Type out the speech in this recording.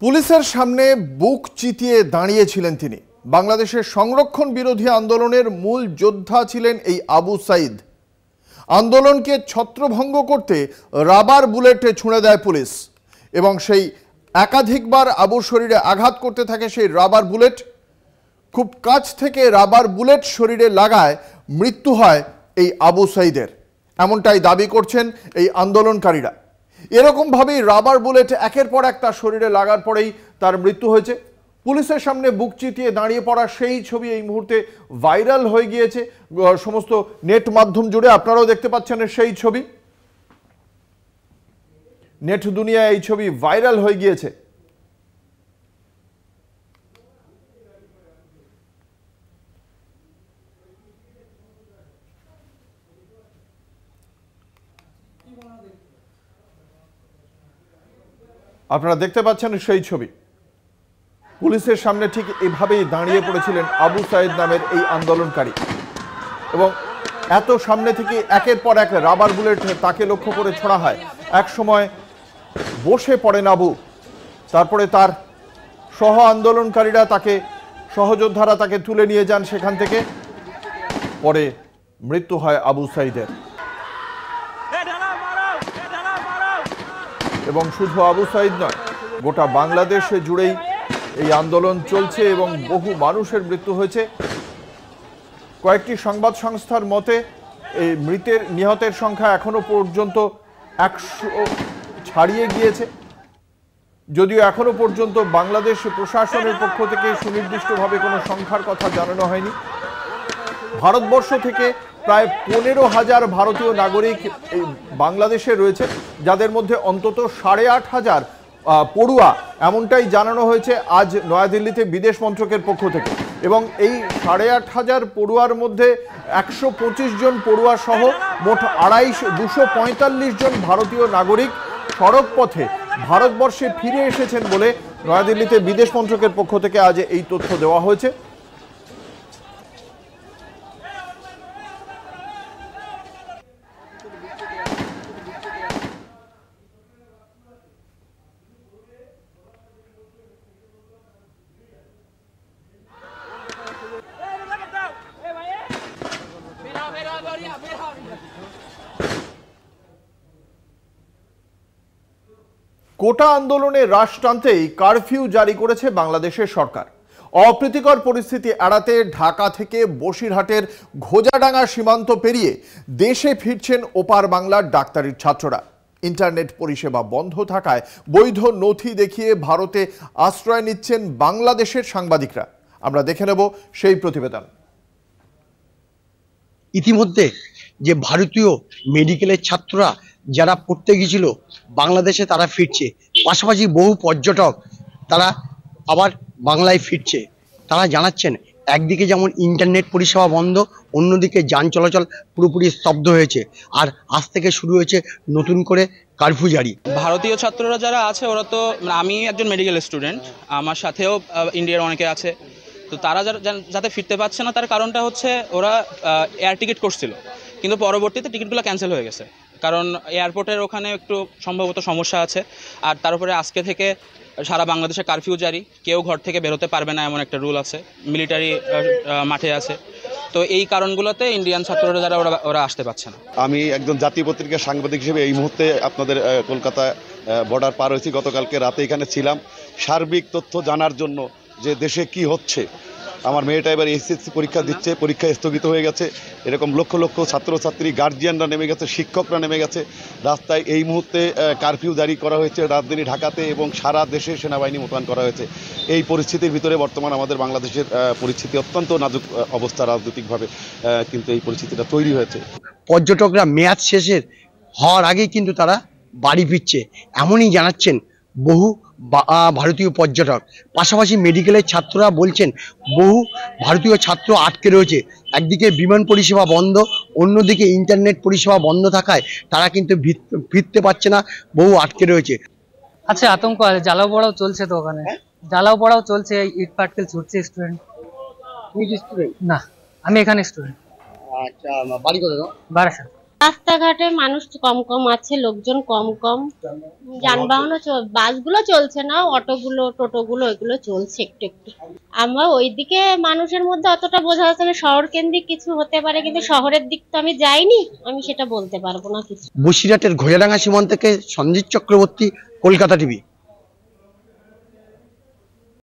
পুলিশের সামনে বুক চিতিয়ে দাঁড়িয়েছিলেন তিনি। বাংলাদেশের সংরক্ষণ বিরোধী আন্দোলনের মূল যোদ্ধা ছিলেন এই আবু সাইদ। আন্দোলনকে ছত্রভঙ্গ করতে রাবার বুলেটে ছুঁড়ে দেয় পুলিশ এবং সেই একাধিকবার আবুর শরীরে আঘাত করতে থাকে সেই রাবার বুলেট। খুব কাছ থেকে রাবার বুলেট শরীরে লাগায় মৃত্যু হয় এই আবু সাইদের, এমনটাই দাবি করছেন এই আন্দোলনকারীরা। এরকমভাবেই রাবার বুলেট একের পর এক তার শরীরে লাগার পরেই তার মৃত্যু হয়েছে। পুলিশের সামনে বুক চিতিয়ে দাঁড়িয়ে পড়া সেই ছবি এই মুহূর্তে ভাইরাল হয়ে গিয়েছে সমস্ত নেট মাধ্যম জুড়ে। আপনারাও দেখতে পাচ্ছেন সেই ছবি, নেট দুনিয়ায় এই ছবি ভাইরাল হয়ে গিয়েছে। আপনারা দেখতে পাচ্ছেন সেই ছবি। পুলিশের সামনে ঠিক এভাবেই দাঁড়িয়ে পড়েছিলেন আবু সাইদ নামের এই আন্দোলনকারী এবং এত সামনে থেকে একের পর এক রাবার বুলেট তাকে লক্ষ্য করে ছোড়া হয়। এক সময় বসে পড়েন আবু, তারপরে তার সহ আন্দোলনকারীরা তাকে, সহযোদ্ধারা তাকে তুলে নিয়ে যান সেখান থেকে। পরে মৃত্যু হয় আবু সাইদের। এবং শুধু আবু সাইদ নয়, গোটা বাংলাদেশে জুড়েই এই আন্দোলন চলছে এবং বহু মানুষের মৃত্যু হয়েছে। কয়েকটি সংবাদ সংস্থার মতে এই নিহতের সংখ্যা এখনো পর্যন্ত 100 ছাড়িয়ে গিয়েছে। যদিও এখনো পর্যন্ত বাংলাদেশ প্রশাসনের পক্ষ থেকে সুনির্দিষ্টভাবে কোনো সংখ্যার কথা জানানো হয়নি। ভারতবর্ষ থেকে প্রায় 15,000 ভারতীয় নাগরিক এই বাংলাদেশে রয়েছে, যাদের মধ্যে অন্তত 8,500 পড়ুয়া, এমনটাই জানানো হয়েছে আজ নয়াদিল্লিতে বিদেশ মন্ত্রকের পক্ষ থেকে। এবং এই 8,500 পড়ুয়ার মধ্যে 125 জন পড়ুয়া সহ মোট 245 জন ভারতীয় নাগরিক সড়ক পথে ভারতবর্ষে ফিরে এসেছেন বলে নয়াদিল্লিতে বিদেশ মন্ত্রকের পক্ষ থেকে আজ এই তথ্য দেওয়া হয়েছে। কোটা আন্দোলনে রাশ টানতেই কারফিউ জারি করেছে বাংলাদেশের সরকার। অপ্রীতিকর পরিস্থিতি এড়াতে ঢাকা থেকে বসিরহাটের ঘোজাডাঙ্গা সীমান্ত পেরিয়ে দেশে ফিরছেন ওপার বাংলার ডাক্তারির ছাত্ররা। ইন্টারনেট পরিষেবা বন্ধ থাকায় বৈধ নথি দেখিয়ে ভারতে আশ্রয় নিচ্ছেন বাংলাদেশের সাংবাদিকরা। আমরা দেখে নেব সেই প্রতিবেদন। ইতিমধ্যে যে ভারতীয় মেডিকেলের ছাত্ররা যারা পড়তে গিয়েছিল বাংলাদেশে তারা ফিরছে, পাশাপাশি বহু পর্যটক তারা আবার বাংলায় ফিরছে। তারা জানাচ্ছেন একদিকে যেমন ইন্টারনেট পরিষেবা বন্ধ, অন্যদিকে যান চলাচল পুরোপুরি স্তব্ধ হয়েছে। আর আজ থেকে শুরু হয়েছে নতুন করে কারফিউ জারি। ভারতীয় ছাত্ররা যারা আছে ওরা তো, আমি একজন মেডিকেল স্টুডেন্ট, আমার সাথেও ইন্ডিয়ার অনেকে আছে, তো তারা যাতে ফিরতে পারছে না তার কারণটা হচ্ছে ওরা এয়ার টিকিট করছিল, কিন্তু পরবর্তীতে টিকিটগুলো ক্যান্সেল হয়ে গেছে, কারণ এয়ারপোর্টের ওখানে একটু সম্ভবত সমস্যা আছে। আর তার উপরে আজকে থেকে সারা বাংলাদেশে কারফিউ জারি, কেউ ঘর থেকে বেরোতে পারবে না এমন একটা রুল আছে, মিলিটারি মাঠে আছে। তো এই কারণগুলোতে ইন্ডিয়ান ছাত্ররা যারা ওরা আসতে পারছে না। আমি একজন জাতীয় পত্রিকার সাংবাদিক হিসেবে এই মুহূর্তে আপনাদের কলকাতা বর্ডার পার হয়েছি। গতকালকে রাতে এখানে ছিলাম সার্বিক তথ্য জানার জন্য যে দেশে কি হচ্ছে। আমার মেয়েটা এবার এসএসসি পরীক্ষা দিচ্ছে, পরীক্ষা স্থগিত হয়ে গেছে। এরকম লক্ষ লক্ষ ছাত্রছাত্রী, গার্জিয়ানরা নেমে গেছে, শিক্ষকরা নেমে গেছে রাস্তায়। এই মুহূর্তে কারফিউ জারি করা হয়েছে রাজধানী ঢাকাতে এবং সারা দেশে সেনাবাহিনী মোতায়েন করা হয়েছে। এই পরিস্থিতির ভিতরে বর্তমান আমাদের বাংলাদেশের পরিস্থিতি অত্যন্ত নাজুক অবস্থা রাজনৈতিকভাবে, কিন্তু এই পরিস্থিতিটা তৈরি হয়েছে। পর্যটকরা মেয়াদ শেষের হওয়ার আগেই কিন্তু তারা বাড়ি ফিরছে, এমনই জানাচ্ছেন বহু ভারতীয় পর্যটক। পাশাপাশি মেডিকেলের ছাত্ররা বলছেন বহু ভারতীয় ছাত্র আটকে রয়েছে। একদিকে বিমান পরিষেবা বন্ধ, অন্যদিকে ইন্টারনেট পরিষেবা বন্ধ থাকায় তারা কিন্তু ফিরতে পারছে না, বহু আটকে রয়েছে। আচ্ছা, আতঙ্ক আছে, জ্বালাও পড়াও চলছে তো ওখানে, জ্বালাও পড়াও চলছে, ইট পাটকেল ছুটছে স্টুডেন্ট। তুমি কি স্টুডেন্ট? না, আমি এখানে স্টুডেন্ট। আচ্ছা, বাড়ি কোথায়? বারাসাত। রাস্তাঘাটে মানুষ কম কম আছে, লোকজন কম কম, যানবাহনও বাসগুলো চলছে না, অটোগুলো টোটোগুলো এগুলো চলছে একটু একটু। আমরা ওইদিকে মানুষের মধ্যে অতটা বোঝা যাচ্ছে না, শহর কেন্দ্রিক কিছু হতে পারে, কিন্তু শহরের দিক তো আমি যাইনি, আমি সেটা বলতে পারবো না কিছু। বসিরহাটের ঘোড়াডাঙ্গা সীমান্ত থেকে সঞ্জিত চক্রবর্তী, কলকাতা টিভি।